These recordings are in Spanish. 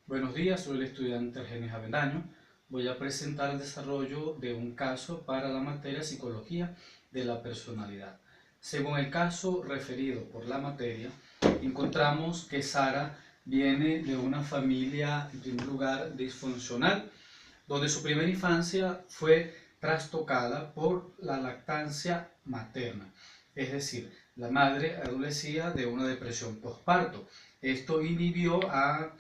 Buenos días, soy el estudiante Argenis Avendaño. Voy a presentar el desarrollo de un caso para la materia Psicología de la Personalidad. Según el caso referido por la materia, encontramos que Sara viene de una familia, en primer lugar, disfuncional, donde su primera infancia fue trastocada por la lactancia materna. Es decir, la madre adolecía de una depresión postparto. Esto inhibió a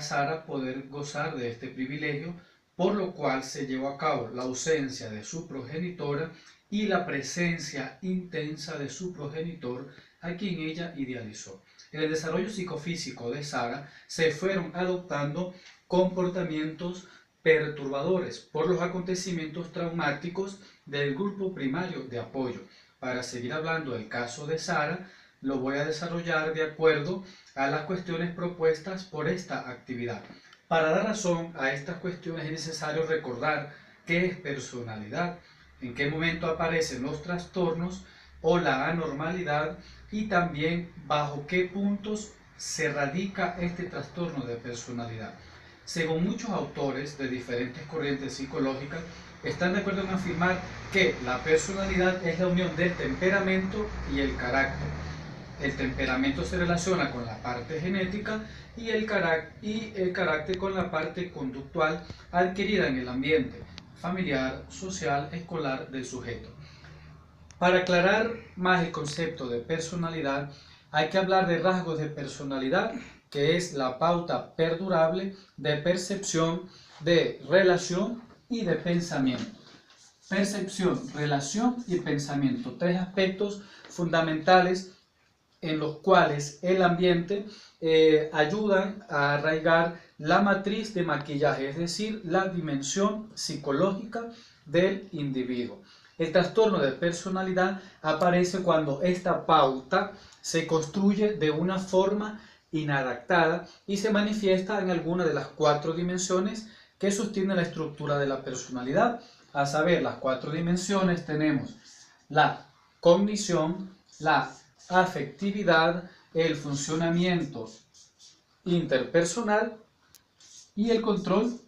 Sara poder gozar de este privilegio, por lo cual se llevó a cabo la ausencia de su progenitora y la presencia intensa de su progenitor, a quien ella idealizó. En el desarrollo psicofísico de Sara se fueron adoptando comportamientos perturbadores por los acontecimientos traumáticos del grupo primario de apoyo. Para seguir hablando del caso de Sara, lo voy a desarrollar de acuerdo a las cuestiones propuestas por esta actividad. Para dar razón a estas cuestiones es necesario recordar qué es personalidad, en qué momento aparecen los trastornos o la anormalidad y también bajo qué puntos se radica este trastorno de personalidad. Según muchos autores de diferentes corrientes psicológicas, están de acuerdo en afirmar que la personalidad es la unión del temperamento y el carácter. El temperamento se relaciona con la parte genética y el carácter con la parte conductual adquirida en el ambiente familiar, social, escolar del sujeto. Para aclarar más el concepto de personalidad, hay que hablar de rasgos de personalidad, que es la pauta perdurable de percepción, de relación y de pensamiento. Percepción, relación y pensamiento, tres aspectos fundamentales en los cuales el ambiente ayudan a arraigar la matriz de maquillaje, es decir, la dimensión psicológica del individuo. El trastorno de personalidad aparece cuando esta pauta se construye de una forma inadaptada y se manifiesta en alguna de las cuatro dimensiones que sostienen la estructura de la personalidad. A saber, las cuatro dimensiones tenemos la cognición, la afectividad, el funcionamiento interpersonal y el control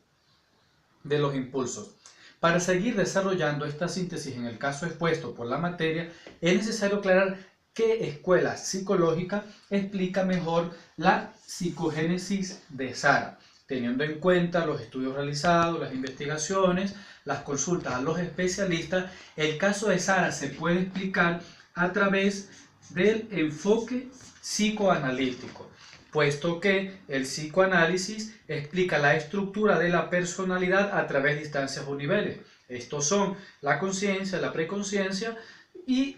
de los impulsos. Para seguir desarrollando esta síntesis en el caso expuesto por la materia, es necesario aclarar qué escuela psicológica explica mejor la psicogénesis de Sara, teniendo en cuenta los estudios realizados, las investigaciones, las consultas a los especialistas. El caso de Sara se puede explicar a través del enfoque psicoanalítico, puesto que el psicoanálisis explica la estructura de la personalidad a través de instancias o niveles. Estos son la conciencia, la preconsciencia y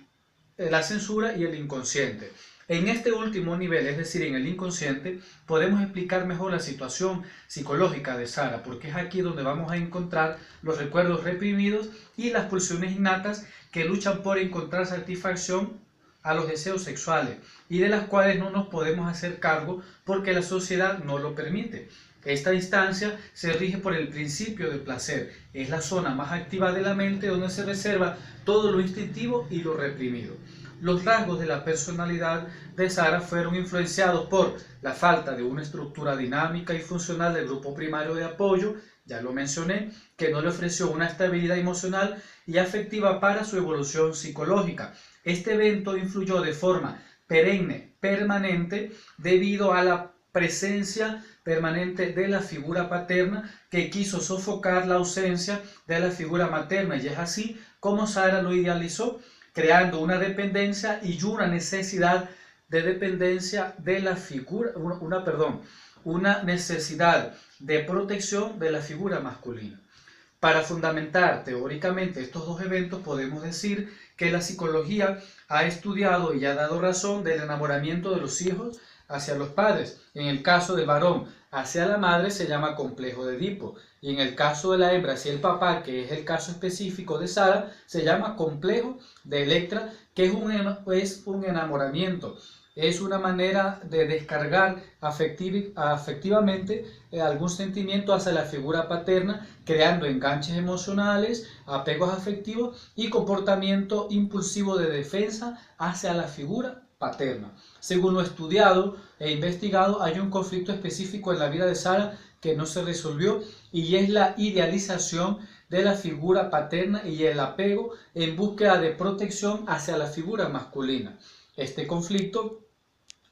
la censura y el inconsciente. En este último nivel, es decir, en el inconsciente, podemos explicar mejor la situación psicológica de Sara, porque es aquí donde vamos a encontrar los recuerdos reprimidos y las pulsiones innatas que luchan por encontrar satisfacción a los deseos sexuales y de las cuales no nos podemos hacer cargo porque la sociedad no lo permite. Esta instancia se rige por el principio del placer. Es la zona más activa de la mente donde se reserva todo lo instintivo y lo reprimido. Los rasgos de la personalidad de Sara fueron influenciados por la falta de una estructura dinámica y funcional del grupo primario de apoyo, ya lo mencioné, que no le ofreció una estabilidad emocional y afectiva para su evolución psicológica. Este evento influyó de forma perenne, permanente, debido a la presencia permanente de la figura paterna que quiso sofocar la ausencia de la figura materna, y es así como Sara lo idealizó, creando una dependencia y una necesidad de dependencia de la figura, una necesidad de protección de la figura masculina. Para fundamentar teóricamente estos dos eventos, podemos decir que la psicología ha estudiado y ha dado razón del enamoramiento de los hijos hacia los padres. En el caso del varón hacia la madre se llama complejo de Edipo, y en el caso de la hembra hacia el papá, que es el caso específico de Sara, se llama complejo de Electra, que es un enamoramiento. Es una manera de descargar afectivamente algún sentimiento hacia la figura paterna, creando enganches emocionales, apegos afectivos y comportamiento impulsivo de defensa hacia la figura paterna. Según lo estudiado e investigado, hay un conflicto específico en la vida de Sara que no se resolvió, y es la idealización de la figura paterna y el apego en búsqueda de protección hacia la figura masculina. Este conflicto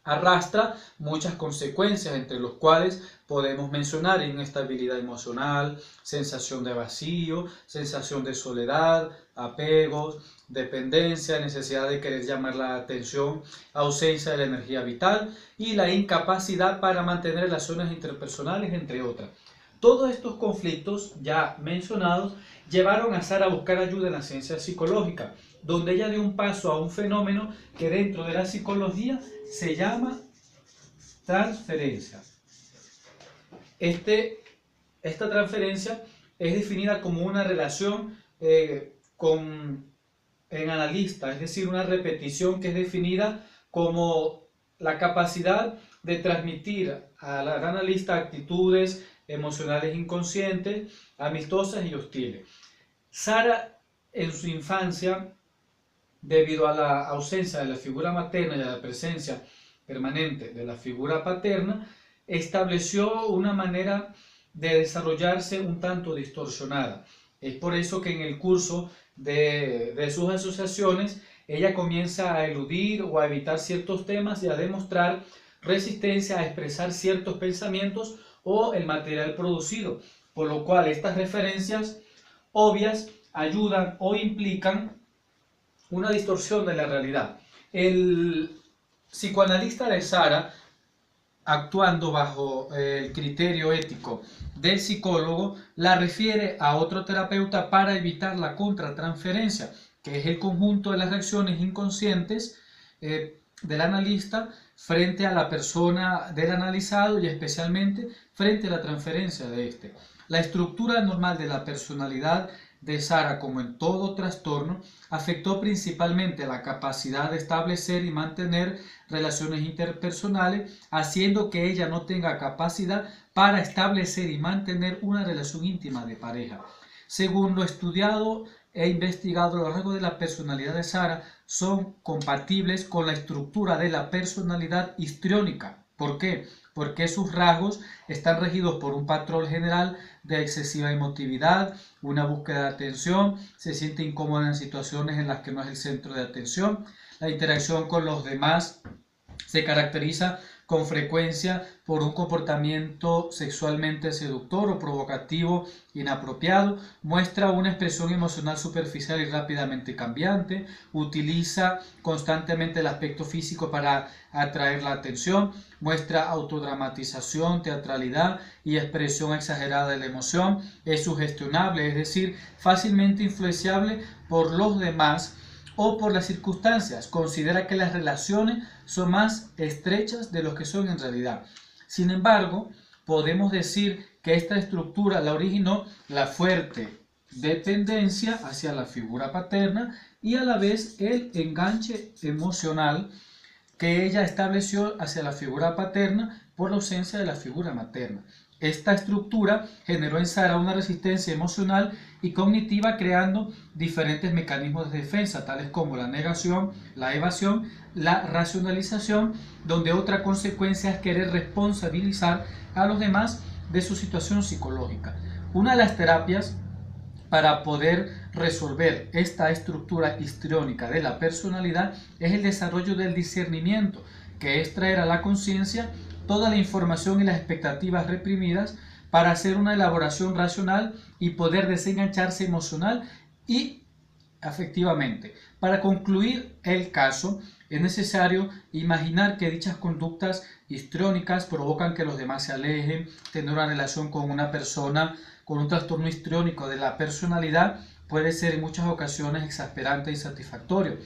arrastra muchas consecuencias, entre los cuales podemos mencionar inestabilidad emocional, sensación de vacío, sensación de soledad, apegos, dependencia, necesidad de querer llamar la atención, ausencia de la energía vital y la incapacidad para mantener relaciones interpersonales, entre otras. Todos estos conflictos ya mencionados llevaron a Sara a buscar ayuda en la ciencia psicológica, donde ella dio un paso a un fenómeno que dentro de la psicología se llama transferencia. Esta transferencia es definida como una relación en analista, es decir, una repetición que es definida como la capacidad de transmitir al analista actitudes emocionales inconscientes, amistosas y hostiles. Sara, en su infancia, debido a la ausencia de la figura materna y a la presencia permanente de la figura paterna, estableció una manera de desarrollarse un tanto distorsionada. Es por eso que en el curso de sus asociaciones ella comienza a eludir o a evitar ciertos temas y a demostrar resistencia a expresar ciertos pensamientos o el material producido, por lo cual estas referencias obvias ayudan o implican una distorsión de la realidad. El psicoanalista de Sara, actuando bajo el criterio ético del psicólogo, la refiere a otro terapeuta para evitar la contratransferencia, que es el conjunto de las reacciones inconscientes del analista frente a la persona del analizado y especialmente frente a la transferencia de este. La estructura normal de la personalidad de Sara, como en todo trastorno, afectó principalmente la capacidad de establecer y mantener relaciones interpersonales, haciendo que ella no tenga capacidad para establecer y mantener una relación íntima de pareja. Según lo estudiado e investigado a lo largo de la personalidad de Sara, son compatibles con la estructura de la personalidad histriónica. ¿Por qué? Porque sus rasgos están regidos por un patrón general de excesiva emotividad, una búsqueda de atención, se siente incómoda en situaciones en las que no es el centro de atención, la interacción con los demás se caracteriza con frecuencia por un comportamiento sexualmente seductor o provocativo inapropiado, muestra una expresión emocional superficial y rápidamente cambiante, utiliza constantemente el aspecto físico para atraer la atención, muestra autodramatización, teatralidad y expresión exagerada de la emoción, es sugestionable, es decir, fácilmente influenciable por los demás o por las circunstancias, considera que las relaciones son más estrechas de lo que son en realidad. Sin embargo, podemos decir que esta estructura la originó la fuerte dependencia hacia la figura paterna y a la vez el enganche emocional que ella estableció hacia la figura paterna por la ausencia de la figura materna. Esta estructura generó en Sara una resistencia emocional y cognitiva, creando diferentes mecanismos de defensa, tales como la negación, la evasión, la racionalización, donde otra consecuencia es querer responsabilizar a los demás de su situación psicológica. Una de las terapias para poder resolver esta estructura histriónica de la personalidad es el desarrollo del discernimiento, que es traer a la conciencia toda la información y las expectativas reprimidas para hacer una elaboración racional y poder desengancharse emocional y afectivamente. Para concluir el caso, es necesario imaginar que dichas conductas histriónicas provocan que los demás se alejen, tener una relación con una persona con un trastorno histriónico de la personalidad puede ser en muchas ocasiones exasperante e insatisfactorio.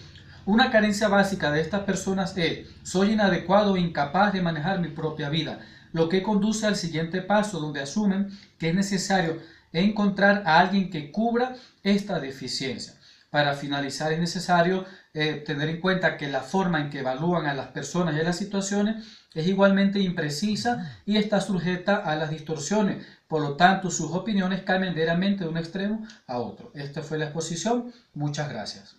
Una carencia básica de estas personas es: soy inadecuado o incapaz de manejar mi propia vida, lo que conduce al siguiente paso, donde asumen que es necesario encontrar a alguien que cubra esta deficiencia. Para finalizar, es necesario tener en cuenta que la forma en que evalúan a las personas y a las situaciones es igualmente imprecisa y está sujeta a las distorsiones. Por lo tanto, sus opiniones cambian diariamente de un extremo a otro. Esta fue la exposición. Muchas gracias.